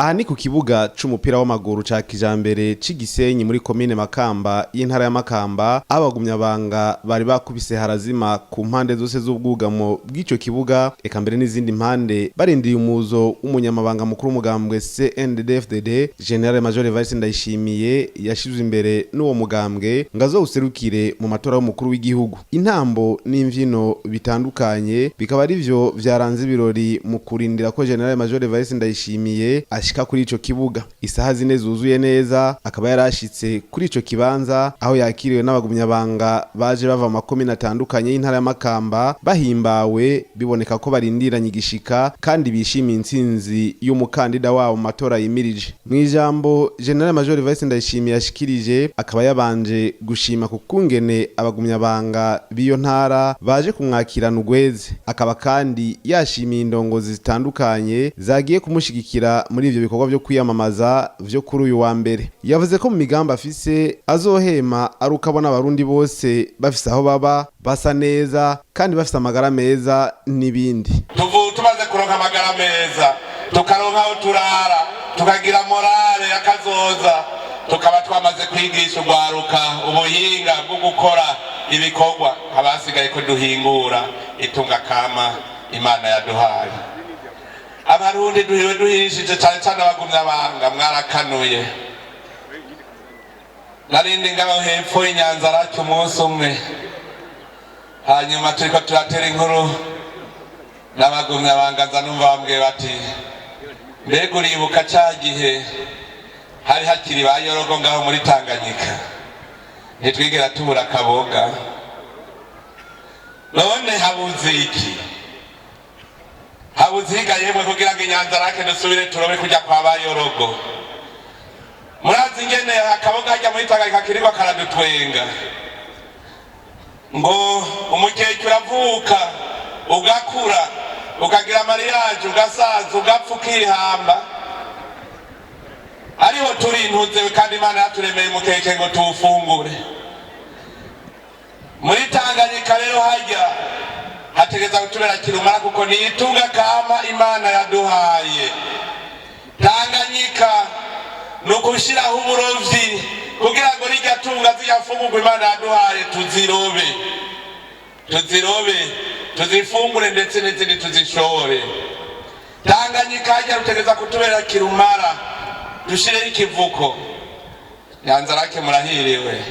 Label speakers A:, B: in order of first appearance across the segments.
A: Aha ni ku kibuga c'umupira w'amaguru ca kijambere c'igisenyi muri komine Makamba y'intara ya Makamba, abagumyabanga bari bakubise harazima ku mpande zose z'ubwugamo bw'ico kibuga, eka mbere n'izindi mpande barindiye umuzo w'umunyamabanga mukuru w'umugambwe CNDD-FDD General Major Evariste Ndayishimiye yashizwe imbere n'uwo mugambwe ngo azowuserukire mu matora y'umukuru w'igihugu. Intambo n'imvyino bitandukanye bikaba arivyo vyaranze ibirori mu kurindira ko General Major Evariste Ndayishimiye ashika kuri ico kibuga. Isaha zine zuzuye neza akaba yarashitse kuri ico kibanza aho yakiriwe n'abagumyabanga baje bava mu makomine atandukanye y'intara ya Makamba, bahimbawe biboneka ko barindiranye igishika kandi bishimiye intsinzi y'umukandida wabo mu matora yimirije. Mwijambo General Major Evariste Ndayishimiye yashikirije akaba yabanje gushima ku kungene abagumyabanga b'iyo ntara baje kumwakirana ugweze, akaba kandi yashimiye indongozi zitandukanye zagiye kumushigikira muri ivyo bikorwa vyo kwiyamamaza vyo kuri uyu wa mbere. Yavuze ko mu migambi afise azohema ari ukabona abarundi bose bafise aho baba, basa neza kandi bafise amagara meza n'ibindi.
B: Tumaze kuronka amagara meza, tukaronka aho turara, tukagira morale y'akazoza, tukaba twamaze kwigisha urwaruka ubuhinga bwo gukora ibikorwa abasigaye ko duhingura itunga kama Imana yaduhaye. Abarundi duhishije cyane cyane abagumyabanga mwarakanuye. Narindi ngaho hepfo y'Inyanza racyo umunsi umwe, hanyuma turiko turatera inkuru n'abagumyabanga nza numva bambwiye bati mbega uribuka ca gihe hari hakiri ba Yorogo ngaho muri Tanganyika ntitwigera tubura akaboga, none habuze iki? Habuziga yemwe kugira ngo Inyanza rake dusubire turobe kujya kwa ba Yorogo. Murazi ingene akaboga hajya muri Tanganyika kiriko karadutwenga ngo umukeke uravuka ugakura ukagira mariage ugasaza ugapfa ukihamba, ariho turi intuze kandi Imana yaturemeye umukeke ngo tuwufungure. Muri Tanganyika rero hajya hategeza kutubera kirumara kuko ni itunga kama Imana yaduhaye. Tanganyika nukushiraho uburovyi kugira ngo rijya tunga ziyafungurwa Imana yaduhaye tuzirobe tuzifungure ndetse n'izindi tuzishore. Tanganyika hajya rutegeza kutubera kirumara dushireho ikivuko. Nyanza rake murahiriwe,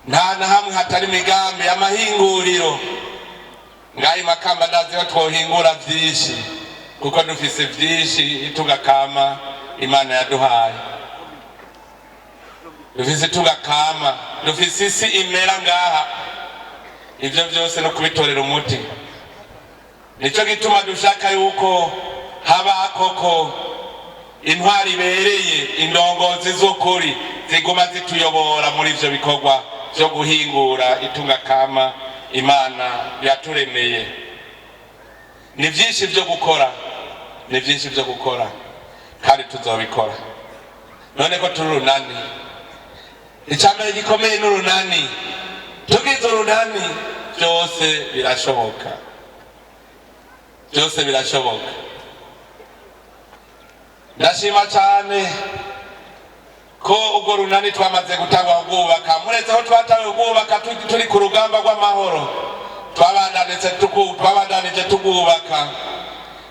B: nta na hamwe hatari migambi y'amahinguriro. Ngayi Makamba ndazi ko twohingura vyinshi kuko dufise vyinshi itunga kama Imana yaduhaye. Dufise itunga kama, dufise isi imera ngaha, ivyo vyose no kubitorera umuti. Nico gituma dushaka yuko haba koko intwari ibereye, indongozi z'ukuri ziguma zituyobora muri ivyo bikorwa vyo guhingura itunga kama Imana yaturemeye. Ni vyinshi vyo gukora, kandi tuzobikora. None ko turunani, icambere gikomeye n'urunani. Tugize urunani byose birashoboka. Ndashima cyane ko ubwo runani twamaze gutangwa kubaka. Muretse aho twatawe kubaka turi ku rugamba rw'amahoro, twabandanije tugubaka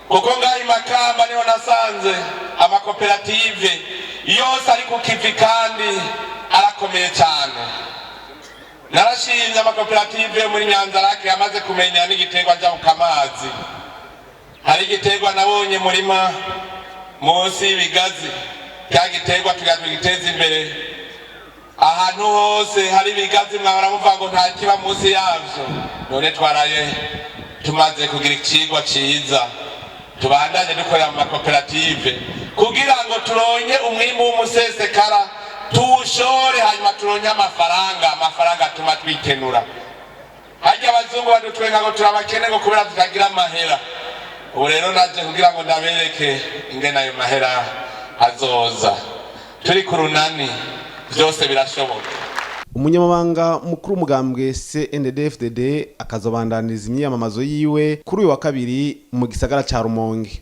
B: kuko ngahi Makamba niho nasanze amakoperative yose ari ku kivi kandi arakomeye cyane. Narashimye amakoperative muri Nyanza rake yamaze kumenya n'igiterwa njabukamazi. Hari igiterwa nabonye murima munsi y'ibigazi, cya giterwa tugiteza imbere. Ahantu hose hari ibigazi mwabara muvuga ngo nta kiba munsi yavyo. None twaraye tumaze kugira ikigwa ciza, tubandanye dukorera mu makoperative kugira ngo turonye umwimbu w'umusesekara, tuwushore hanyuma turonye amafaranga atuma twikenura. Hajya abazungu badutwenga ngo turabakene ngo kubera tutagira amahera. Ubu rero naje kugira ngo ndabereke ingene ayo mahera azoza. Turi ku runani byose birashoboka.
A: Umunyamabanga mukuru w'umugambwe CNDD-FDD akazobandaniza imyiyamamazo yiwe kuri uyu wa kabiri mu gisagara ca Rumonge.